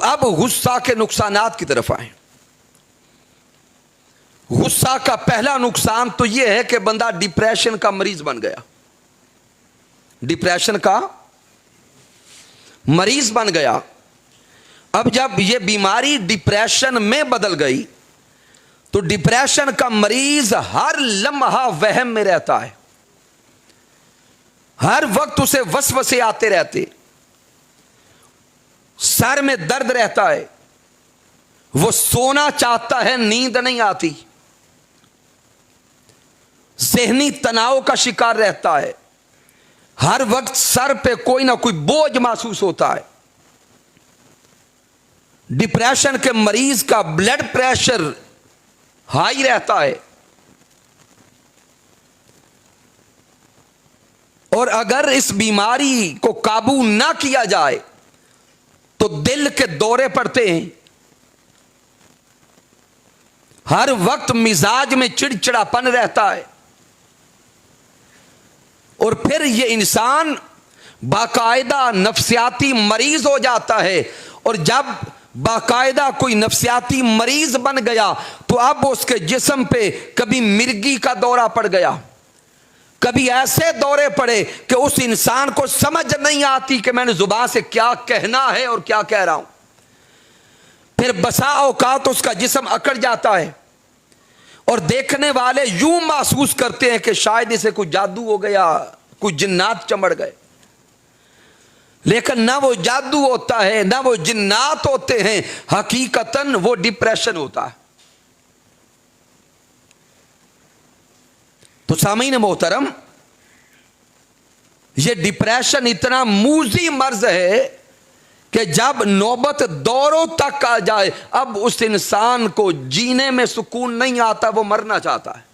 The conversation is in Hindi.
अब गुस्सा के नुकसानात की तरफ आए। गुस्सा का पहला नुकसान तो यह है कि बंदा डिप्रेशन का मरीज बन गया। डिप्रेशन का मरीज बन गया। अब जब यह बीमारी डिप्रेशन में बदल गई तो डिप्रेशन का मरीज हर लम्हा वहम में रहता है, हर वक्त उसे वसवसे आते रहते, सर में दर्द रहता है, वो सोना चाहता है, नींद नहीं आती, ज़हनी तनाव का शिकार रहता है, हर वक्त सर पे कोई ना कोई बोझ महसूस होता है। डिप्रेशन के मरीज का ब्लड प्रेशर हाई रहता है और अगर इस बीमारी को काबू ना किया जाए तो दिल के दौरे पड़ते हैं, हर वक्त मिजाज में चिड़चिड़ापन रहता है और फिर यह इंसान बाकायदा नफ्सियाती मरीज हो जाता है। और जब बाकायदा कोई नफ्सियाती मरीज बन गया तो अब उसके जिस्म पे कभी मिर्गी का दौरा पड़ गया, कभी ऐसे दौरे पड़े कि उस इंसान को समझ नहीं आती कि मैंने जुबान से क्या कहना है और क्या कह रहा हूं। फिर बसा औकात उसका जिस्म अकड़ जाता है और देखने वाले यूं महसूस करते हैं कि शायद इसे कोई जादू हो गया, कुछ जिन्नात चमड़ गए। लेकिन ना वो जादू होता है ना वो जिन्नात होते हैं, हकीकतन वो डिप्रेशन होता है। तो सामीन मोहतरम, ये डिप्रेशन इतना मूजी मर्ज है कि जब नौबत दौरों तक आ जाए अब उस इंसान को जीने में सुकून नहीं आता, वो मरना चाहता है।